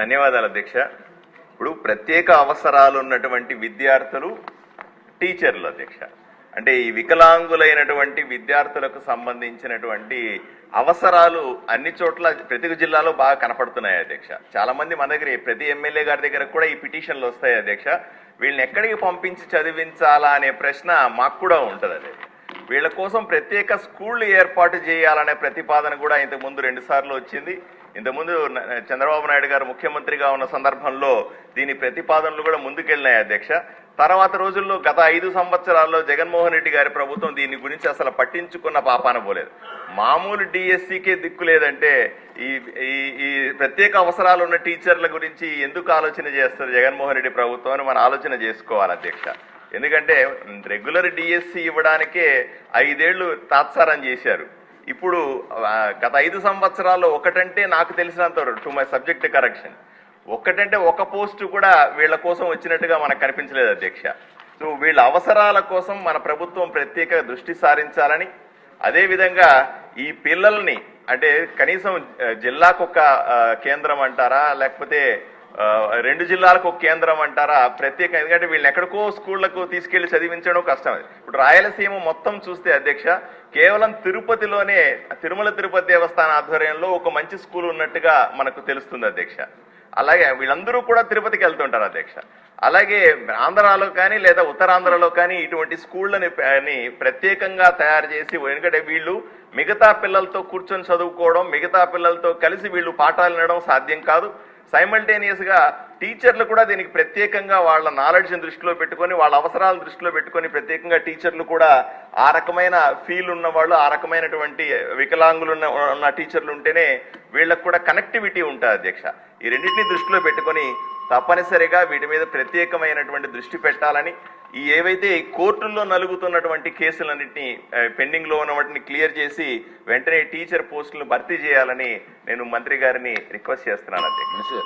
ధన్యవాదాలు అధ్యక్ష. ఇప్పుడు ప్రత్యేక అవసరాలు ఉన్నటువంటి విద్యార్థులు టీచర్లు అధ్యక్ష, అంటే ఈ వికలాంగులైనటువంటి విద్యార్థులకు సంబంధించినటువంటి అవసరాలు అన్ని చోట్ల ప్రతి జిల్లాలో బాగా కనపడుతున్నాయి అధ్యక్ష. చాలా మంది మన దగ్గర ప్రతి ఎమ్మెల్యే గారి దగ్గర కూడా ఈ పిటిషన్లు వస్తాయి అధ్యక్ష. వీళ్ళని ఎక్కడికి పంపించి చదివించాలా అనే ప్రశ్న మాకు కూడా ఉంటుంది అదే. వీళ్ళ కోసం ప్రత్యేక స్కూళ్లు ఏర్పాటు చేయాలనే ప్రతిపాదన కూడా ఇంతకుముందు 2 సార్లు వచ్చింది. ఇంతకుముందు చంద్రబాబు నాయుడు గారు ముఖ్యమంత్రిగా ఉన్న సందర్భంలో దీని ప్రతిపాదనలు కూడా ముందుకెళ్ళినాయి అధ్యక్ష. తర్వాత రోజుల్లో గత 5 సంవత్సరాల్లో జగన్మోహన్ రెడ్డి గారి ప్రభుత్వం దీని గురించి అసలు పట్టించుకున్న పాపాన పోలేదు. మామూలు డిఎస్సికే దిక్కు లేదంటే ఈ ప్రత్యేక అవసరాలు ఉన్న టీచర్ల గురించి ఎందుకు ఆలోచన చేస్తారు జగన్మోహన్ రెడ్డి ప్రభుత్వం అని మనం ఆలోచన చేసుకోవాలి అధ్యక్ష. ఎందుకంటే రెగ్యులర్ డిఎస్సి ఇవ్వడానికే 5 ఏళ్లు తాత్సారం చేశారు. ఇప్పుడు గత 5 సంవత్సరాల్లో ఒకటంటే నాకు తెలిసినంత టు మై సబ్జెక్ట్ కరెక్షన్ ఒక్కటంటే ఒక పోస్టు కూడా వీళ్ళ కోసం వచ్చినట్టుగా మనకు కనిపించలేదు అధ్యక్ష. సో వీళ్ళ అవసరాల కోసం మన ప్రభుత్వం ప్రత్యేక దృష్టి సారించాలని, అదేవిధంగా ఈ పిల్లల్ని అంటే కనీసం జిల్లాకు ఒక కేంద్రం అంటారా లేకపోతే 2 జిల్లాలకు ఒక కేంద్రం అంటారా ప్రత్యేక, ఎందుకంటే వీళ్ళని ఎక్కడికో స్కూళ్లకు తీసుకెళ్లి చదివించడం కష్టం. ఇప్పుడు రాయలసీమ మొత్తం చూస్తే అధ్యక్ష కేవలం తిరుపతిలోనే తిరుమల తిరుపతి దేవస్థాన ఆధ్వర్యంలో ఒక మంచి స్కూల్ ఉన్నట్టుగా మనకు తెలుస్తుంది అధ్యక్ష. అలాగే వీళ్ళందరూ కూడా తిరుపతికి వెళ్తుంటారు అధ్యక్ష. అలాగే ఆంధ్రాలో కానీ లేదా ఉత్తరాంధ్రలో కానీ ఇటువంటి స్కూళ్ళని ప్రత్యేకంగా తయారు చేసి, ఎందుకంటే వీళ్ళు మిగతా పిల్లలతో కూర్చొని చదువుకోవడం, మిగతా పిల్లలతో కలిసి వీళ్ళు పాఠాలు వినడం సాధ్యం కాదు. సైమల్టేనియస్ గా టీచర్లు కూడా దీనికి ప్రత్యేకంగా వాళ్ళ నాలెడ్జ్ని దృష్టిలో పెట్టుకొని, వాళ్ళ అవసరాలను దృష్టిలో పెట్టుకొని ప్రత్యేకంగా టీచర్లు కూడా ఆ రకమైన ఫీల్ ఉన్న వాళ్ళు, ఆ రకమైనటువంటి వికలాంగులు ఉన్న టీచర్లు ఉంటేనే వీళ్ళకు కూడా కనెక్టివిటీ ఉంటుంది అధ్యక్ష. ఈ రెండింటినీ దృష్టిలో పెట్టుకొని తప్పనిసరిగా వీటి మీద ప్రత్యేకమైనటువంటి దృష్టి పెట్టాలని, ఈ ఏవైతే కోర్టుల్లో నలుగుతున్నటువంటి కేసులన్నింటినీ పెండింగ్ లో ఉన్న వాటిని క్లియర్ చేసి వెంటనే టీచర్ పోస్టులను భర్తీ చేయాలని నేను మంత్రి గారిని రిక్వెస్ట్ చేస్తున్నాను అధ్యక్ష.